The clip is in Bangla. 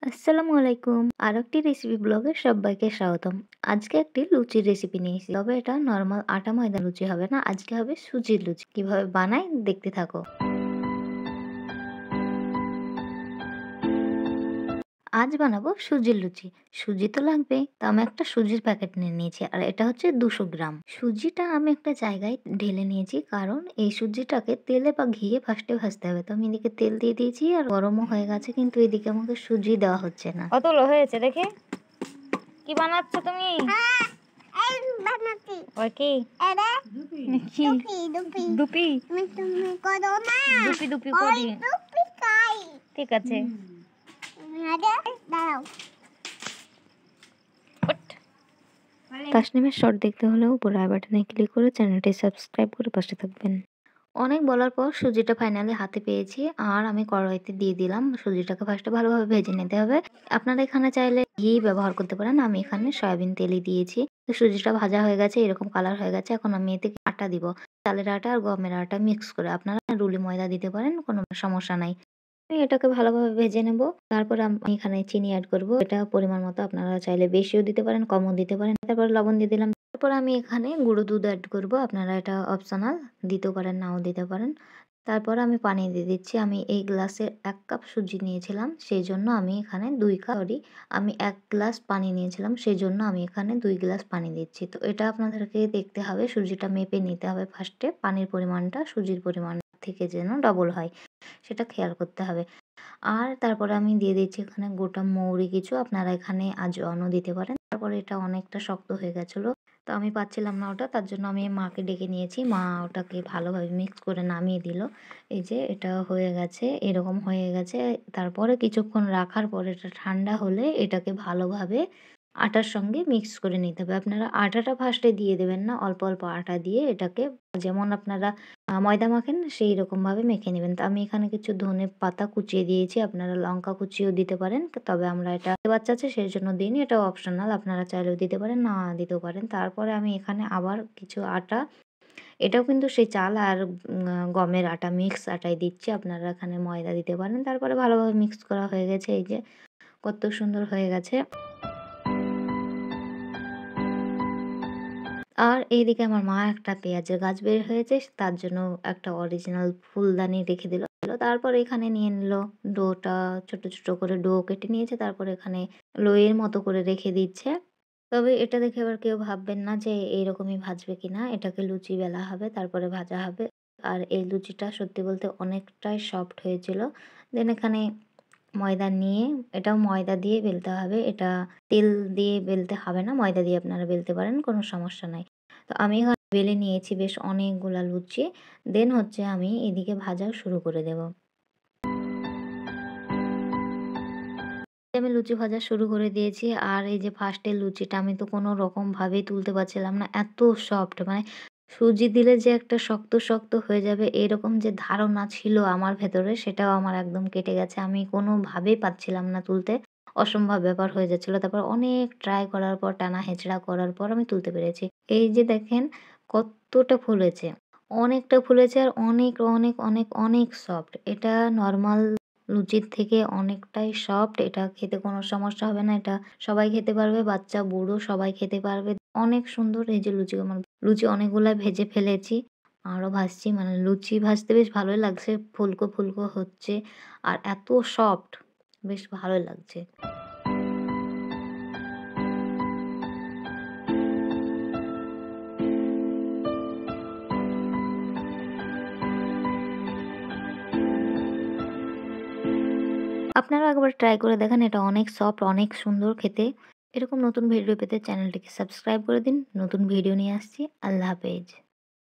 আসসালামু আলাইকুম। আরেকটি রেসিপি ব্লগে সবাইকে স্বাগতম। আজকে একটি লুচির রেসিপি নিয়ে এসেছি। তবে এটা নরমাল আটা ময়দা লুচি হবে না। আজকে হবে সুজির লুচি। কিভাবে বানাই দেখতে থাকো। আজ বানাবো সুজির লুচি। সুজি তো লাগবেই। তো আমি একটা সুজির প্যাকেট নিয়ে নিয়েছি। আর এটা হচ্ছে 200 গ্রাম। সুজিটা আমি একটা জায়গায় ঢেলে নিয়েছি। কারণ এই সুজিটাকে তেলে বা ঘিয়ে ফার্স্টে ভাজতে হবে। তো আমি এদিকে তেল দিয়ে দিয়েছি আর গরমও হয়ে গেছে, কিন্তু এদিকে আমাকে সুজি দেওয়া হচ্ছে না। কতগুলো হয়েছে দেখে? কি বানাচ্ছ তুমি? ওই কি? কি? দুপি? দুপি দুপি করি। ঠিক আছে। তাসনিমের শর্ট দেখতে হলে উপরে আই বাটনে ক্লিক করে চ্যানেলটি সাবস্ক্রাইব করে পাশে থাকবেন। অনেক বলার পর সুজিটা ফাইনালি হাতে পেয়েছি আর আমি কড়াইতে দিয়ে দিলাম। সুজিটাকে ফার্স্টে ভালোভাবে ভেজে নিতে হবে। আপনারা এখানে চাইলে ঘি ব্যবহার করতে পারেন। আমি এখানে সয়াবিন তেলই দিয়েছি। তো সুজিটা ভাজা হয়ে গেছে, এরকম কালার হয়ে গেছে। এখন আমি এতে আটা দিব। চালের আটা আর গমের আটা মিক্স করে। আপনারা রুলি ময়দা দিতে পারেন, কোনো সমস্যা নাই। আমি এটাকে ভালোভাবে ভেজে নেব। তারপরে আমি এখানে চিনি এড করব। এটা পরিমাণ মতো, আপনারা চাইলে বেশিও দিতে পারেন, কমও দিতে পারেন। তারপর লবণ দিয়ে দিলাম। তারপর আমি এখানে গুঁড়ো দুধ এড করব। আপনারা এটা অপশনাল, দিতেও পারেন নাও দিতে পারেন। তারপর আমি পানি দিয়ে দিচ্ছি। আমি এই গ্লাসে 1 কাপ সুজি নিয়েছিলাম, সেইজন্য আমি এখানে 2 কাপ আমি 1 গ্লাস পানি নিয়েছিলাম, সেইজন্য আমি এখানে 2 গ্লাস পানি দিচ্ছি। তো এটা আপনাদেরকে দেখতে হবে, সুজিটা মেপে নিতে হবে ফার্স্টে। পানির পরিমাণটা সুজির পরিমাণ থেকে যেন ডবল হয়, সেটা খেয়াল করতে হবে। আর তারপরে আমি দিয়ে দিচ্ছি এখানে গোটা মৌরি কিছু, আপনারা এখানে আজওয়ানও দিতে পারেন। তারপরে এটা অনেকটা শক্ত হয়ে গেছিলো, তো আমি পাচ্ছিলাম না ওটা, তার জন্য আমি মাকে ডেকে নিয়েছি। মা ওটাকে ভালোভাবে মিক্স করে নামিয়ে দিল। এই যে এটা হয়ে গেছে, এরকম হয়ে গেছে। তারপরে কিছুক্ষণ রাখার পরে এটা ঠান্ডা হলে এটাকে ভালোভাবে আটার সঙ্গে মিক্স করে নিতে হবে। আপনারা আটাটা ফার্স্টে দিয়ে দেবেন না, অল্প অল্প আটা দিয়ে এটাকে, যেমন আপনারা ময়দা মাখেন সেই রকমভাবে মেখে নেবেন। তো আমি এখানে কিছু ধনে পাতা কুচিয়ে দিয়েছি, আপনারা লঙ্কা কুচিয়েও দিতে পারেন। তবে আমরা এটা বাচ্চা আছে সেই জন্য দিইনি, এটা অপশনাল, আপনারা চাইলেও দিতে পারেন, না দিতেও পারেন। তারপরে আমি এখানে আবার কিছু আটা, এটাও কিন্তু সেই চাল আর গমের আটা মিক্স আটাই দিচ্ছি, আপনারা এখানে ময়দা দিতে পারেন। তারপরে ভালোভাবে মিক্স করা হয়ে গেছে। এই যে কত সুন্দর হয়ে গেছে। আর এইদিকে আমার মা একটা পেঁয়াজের গাছ বের হয়েছে, তার জন্য একটা অরিজিনাল ফুলদানি রেখে দিল। তারপর এখানে নিয়ে নিল ডোটা, ছোট ছোট করে ডো কেটে নিয়েছে। তারপর এখানে লোয়ের মতো করে রেখে দিচ্ছে। তবে এটা দেখে আবার কেউ ভাববেন না যে এইরকমই ভাজবে কিনা। এটাকে লুচি বেলা হবে, তারপরে ভাজা হবে। আর এই লুচিটা সত্যি বলতে অনেকটাই সফট হয়েছিল। দেন এখানে ময়দা নিয়ে, এটাও ময়দা দিয়ে বেলতে হবে। এটা তেল দিয়ে বেলতে হবে না, ময়দা দিয়ে আপনারা বেলতে পারেন, কোনো সমস্যা নাই। তো আমি এখানে বেলে নিয়েছি বেশ অনেকগুলা লুচি। দেন হচ্ছে আমি এদিকে ভাজা শুরু করে দেব। আমি লুচি ভাজা শুরু করে দিয়েছি। আর এই যে ফার্স্টের লুচিটা আমি তো কোনো রকমভাবেই তুলতে পারছিলাম না। এত সফট, মানে সুজি দিলে যে একটা শক্ত, শক্ত হয়ে যাবে এরকম যে ধারণা ছিল আমার ভেতরে, সেটাও আমার একদম কেটে গেছে। আমি কোনোভাবেই পারছিলাম না তুলতে। অসম্ভব ব্যাপার হয়ে যাচ্ছিল। তারপর অনেক ট্রাই করার পর, টানা হেঁচড়া করার পর আমি তুলতে পেরেছি। এই যে দেখেন কতটা ফুলেছে। অনেকটা ফুলেছে আর অনেক, অনেক, অনেক, অনেক সফট। এটা নরমাল লুচির থেকে অনেকটাই সফট। এটা খেতে কোনো সমস্যা হবে না। এটা সবাই খেতে পারবে, বাচ্চা বুড়ো সবাই খেতে পারবে। অনেক সুন্দর। এই যে লুচি, আমার লুচি অনেকগুলা ভেজে ফেলেছি। আরও ভাজছি, মানে লুচি ভাজতে বেশ ভালোই লাগছে। ফুলকো, ফুলকো হচ্ছে আর এত সফট, বেশ ভালোই লাগছে। আপনারাও একবার ট্রাই করে দেখেন, এটা অনেক সফট, অনেক সুন্দর খেতে। এরকম নতুন ভিডিও পেতে চ্যানেলটিকে সাবস্ক্রাইব করে দিন। নতুন ভিডিও নিয়ে আসছি। আল্লাহ হাফেজ।